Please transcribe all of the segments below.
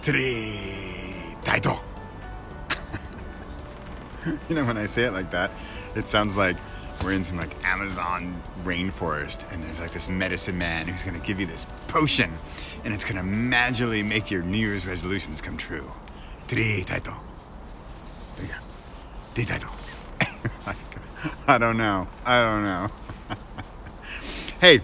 TriTiTo. You know, when I say it like that, it sounds like we're in some like Amazon rainforest and there's like this medicine man who's going to give you this potion and it's going to magically make your New Year's resolutions come true. TriTiTo. There you go. TriTiTo. I don't know. Hey,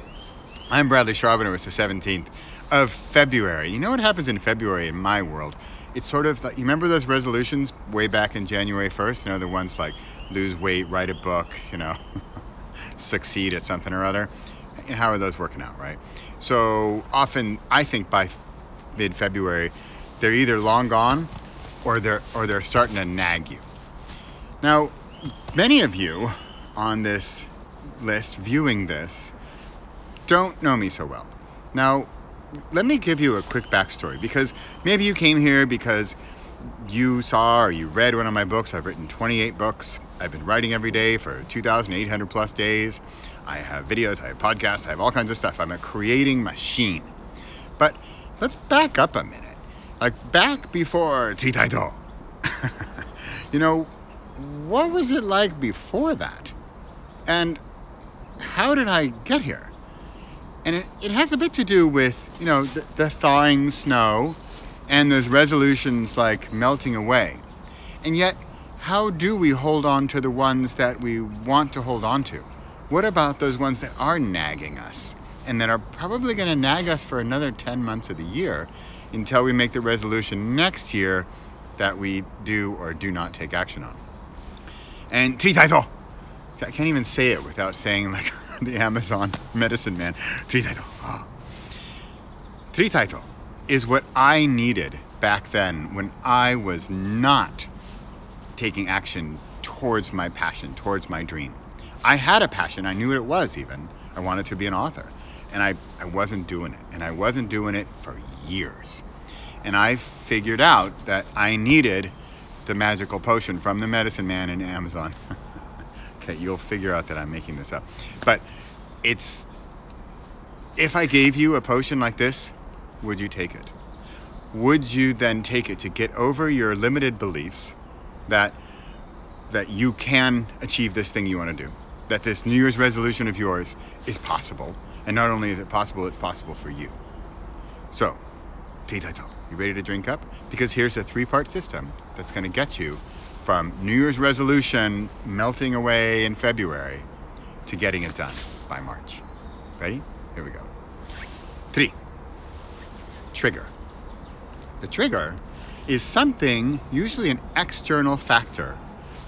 I'm Bradley Charbonneau. It's the 17th of February. You know what happens in February in my world? It's sort of like, you remember those resolutions way back in January 1st? You know, the ones like lose weight, write a book, you know, succeed at something or other. And how are those working out, right? So often, I think by mid-February, they're either long gone or they're starting to nag you. Now, many of you on this list viewing this don't know me so well. Now, let me give you a quick backstory, because maybe you came here because you saw or you read one of my books. I've written 28 books. I've been writing every day for 2,800 plus days. I have videos, I have podcasts, I have all kinds of stuff. I'm a creating machine. But let's back up a minute. Like back before TriTiTo. You know, what was it like before that? And how did I get here? And it has a bit to do with, you know, the thawing snow and those resolutions like melting away. And yet, how do we hold on to the ones that we want to hold on to? What about those ones that are nagging us and that are probably going to nag us for another 10 months of the year until we make the resolution next year that we do or do not take action on? And TriTiTo. I can't even say it without saying like the Amazon medicine man. TriTiTo. Oh. TriTiTo is what I needed back then when I was not taking action towards my passion, towards my dream. I had a passion. I knew what it was even. I wanted to be an author. And I wasn't doing it. And I wasn't doing it for years. And I figured out that I needed the magical potion from the medicine man in Amazon. Okay, you'll figure out that I'm making this up. But it's, if I gave you a potion like this, would you take it? Would you then take it to get over your limited beliefs that you can achieve this thing you want to do? That this New Year's resolution of yours is possible. And not only is it possible, it's possible for you. So, TriTiTo, you ready to drink up? Because here's a 3-part system that's going to get you from New Year's resolution melting away in February to getting it done by March. Ready? Here we go. 3. Trigger. The trigger is something, usually an external factor,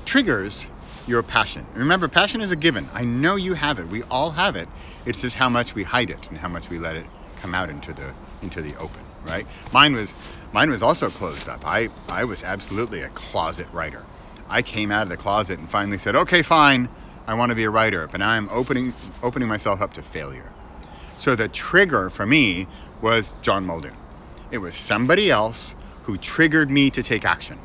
triggers your passion. Remember, passion is a given. I know you have it. We all have it. It's just how much we hide it and how much we let it come out into the open, right? Mine was also closed up. I was absolutely a closet writer. I came out of the closet and finally said, okay, fine, I want to be a writer, but now I'm opening myself up to failure. So the trigger for me was John Muldoon. It was somebody else who triggered me to take action.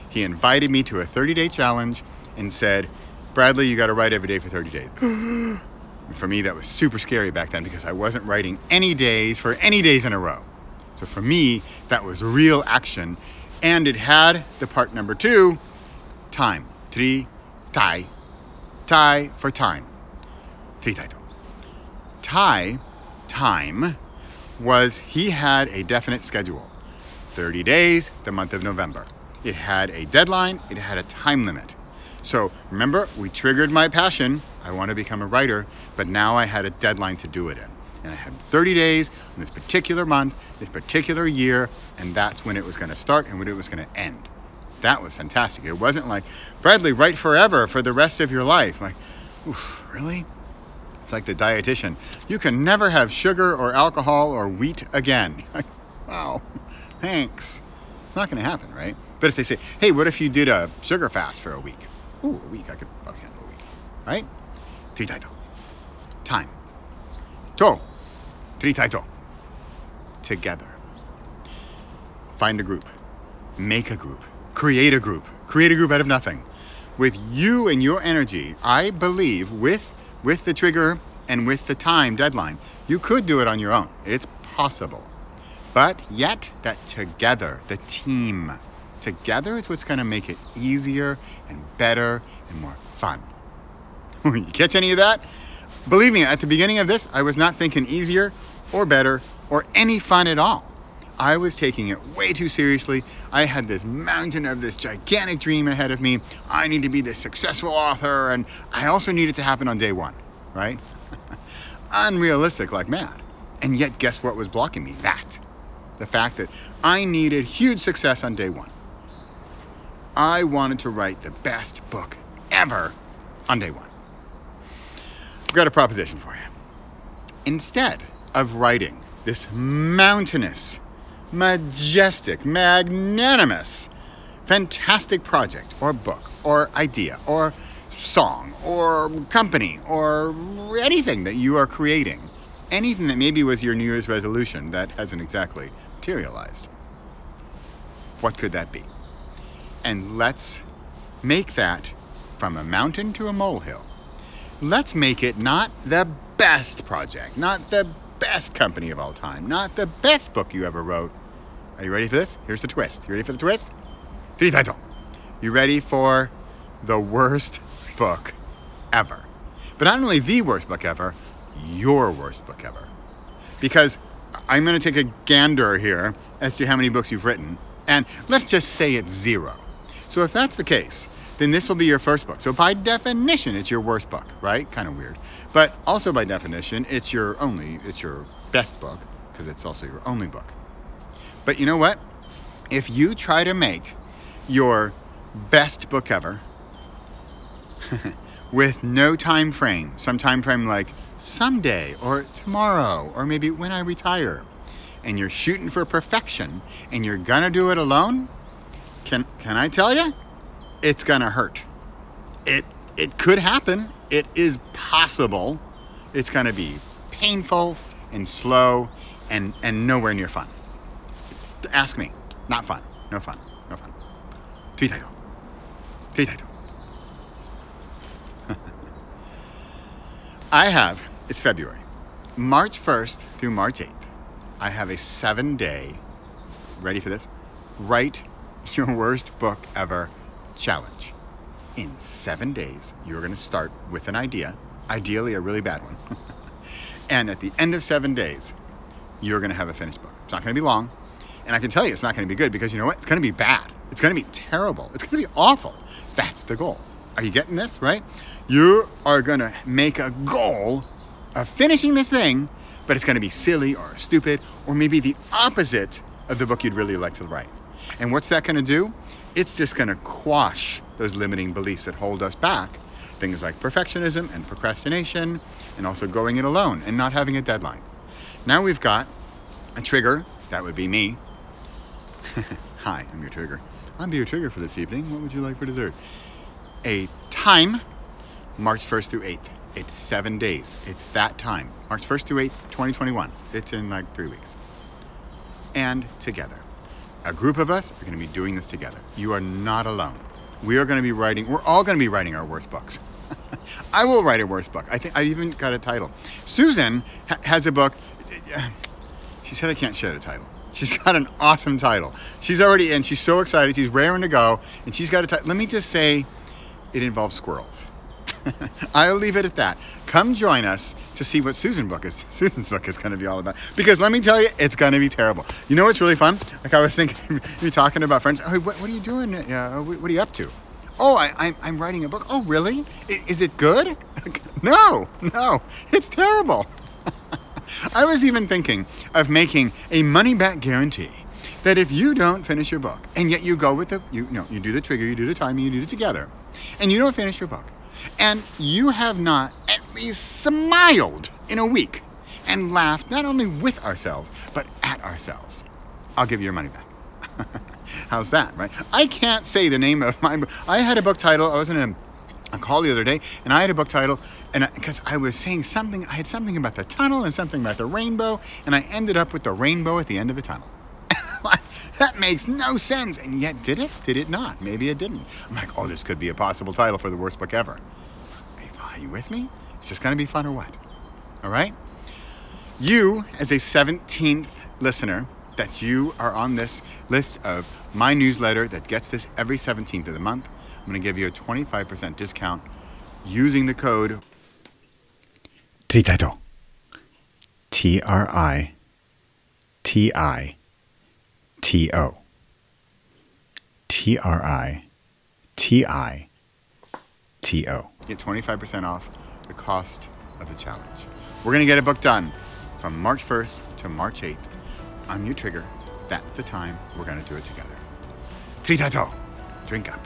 He invited me to a 30-day challenge and said, Bradley, you got to write every day for 30 days. For me, that was super scary back then because I wasn't writing any days in a row. So for me, that was real action. And it had the part number 2, time. TriTi. Ti for time. TriTiTo. Time was, he had a definite schedule. 30 days, the month of November. It had a deadline. It had a time limit. So remember, we triggered my passion. I want to become a writer, but now I had a deadline to do it in. And I had 30 days in this particular month, this particular year, and that's when it was going to start and when it was going to end. That was fantastic. It wasn't like, Bradley, write forever for the rest of your life. Like, oof, really? It's like the dietitian. You can never have sugar or alcohol or wheat again. Like, wow, thanks. It's not going to happen, right? But if they say, hey, what if you did a sugar fast for a week? Ooh, a week. I could probably handle a week, right? TriTiTo. Time. TriTiTo. Together. Find a group. Make a group. Create a group. Create a group out of nothing. With you and your energy, I believe, with the trigger and with the time deadline, you could do it on your own. It's possible. But yet, that together, the team, together is what's going to make it easier and better and more fun. You catch any of that? Believe me, at the beginning of this, I was not thinking easier or better or any fun at all. I was taking it way too seriously. I had this mountain of this gigantic dream ahead of me. I need to be this successful author, and I also need it to happen on day one, right? Unrealistic like mad. And yet, guess what was blocking me? The fact that I needed huge success on day one. I wanted to write the best book ever on day one. I've got a proposition for you. Instead of writing this mountainous, majestic, magnanimous, fantastic project or book or idea or song or company or anything that you are creating, anything that maybe was your New Year's resolution that hasn't exactly materialized, what could that be? And let's make that from a mountain to a molehill. Let's make it not the best project, not the best company of all time, not the best book you ever wrote. Are you ready for this? Here's the twist. You ready for the twist? TriTiTo. You ready for the worst book ever? But not only the worst book ever, your worst book ever. Because I'm going to take a gander here as to how many books you've written, and let's just say it's 0. So if that's the case, then this will be your first book. So by definition, it's your worst book, right? Kind of weird. But also by definition, it's your best book, because it's also your only book. But you know what? If you try to make your best book ever with no time frame, some time frame like someday or tomorrow or maybe when I retire, and you're shooting for perfection and you're gonna do it alone, can I tell you? It's gonna hurt. It could happen. It is possible. It's gonna be painful and slow and nowhere near fun. Ask me. Not fun. No fun. No fun. TriTiTo. TriTiTo. It's February. March 1st through March 8th, I have a 7-day, ready for this? Write your worst book ever challenge. In 7 days, you're going to start with an idea, ideally a really bad one. And at the end of 7 days, you're going to have a finished book. It's not going to be long. And I can tell you it's not going to be good because you know what? It's going to be bad. It's going to be terrible. It's going to be awful. That's the goal. Are you getting this, right? You are going to make a goal of finishing this thing, but it's going to be silly or stupid or maybe the opposite of the book you'd really like to write. And what's that going to do? It's just going to quash those limiting beliefs that hold us back. Things like perfectionism and procrastination and also going it alone and not having a deadline. Now we've got a trigger. That would be me. Hi, I'm your trigger. I'll be your trigger for this evening. What would you like for dessert? A time, March 1st through 8th. It's 7 days. It's that time. March 1st through 8th, 2021. It's in like 3 weeks. And together. A group of us are going to be doing this together. You are not alone. We're all going to be writing our worst books. I will write a worst book. I think I even got a title. Susan has a book. She said I can't share the title. She's got an awesome title. She's already in. She's so excited. She's raring to go. And she's got a title. Let me just say it involves squirrels. I'll leave it at that. Come join us to see what Susan's book is going to be all about. Because let me tell you, it's going to be terrible. You know what's really fun? Like I was thinking, you're talking about friends. Oh, what are you doing? What are you up to? Oh, I'm writing a book. Oh, really? Is it good? No, it's terrible. I was even thinking of making a money-back guarantee that if you don't finish your book, and yet you go with you do the trigger, you do the timing, you do it together, and you don't finish your book, and you have not at least smiled in a week and laughed not only with ourselves, but at ourselves, I'll give you your money back. How's that, right? I can't say the name of my book. I had a book title. I was in a call the other day, and I had a book title, and because I was saying something, I had something about the tunnel and something about the rainbow, and I ended up with the rainbow at the end of the tunnel. That makes no sense. And yet, did it? Did it not? Maybe it didn't. I'm like, oh, this could be a possible title for the worst book ever. Are you with me? Is this going to be fun or what? All right? You, as a 17th listener, that you are on this list of my newsletter that gets this every 17th of the month. I'm going to give you a 25% discount using the code TriTiTo. TriTiTo. TriTiTo. Get 25% off the cost of the challenge. We're going to get a book done from March 1st to March 8th. I'm your trigger. That's the time we're going to do it together. TriTiTo. Drink up.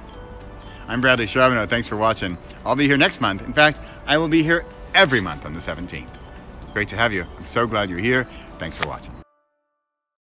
I'm Bradley Charbonneau. Thanks for watching. I'll be here next month. In fact, I will be here every month on the 17th. Great to have you. I'm so glad you're here. Thanks for watching.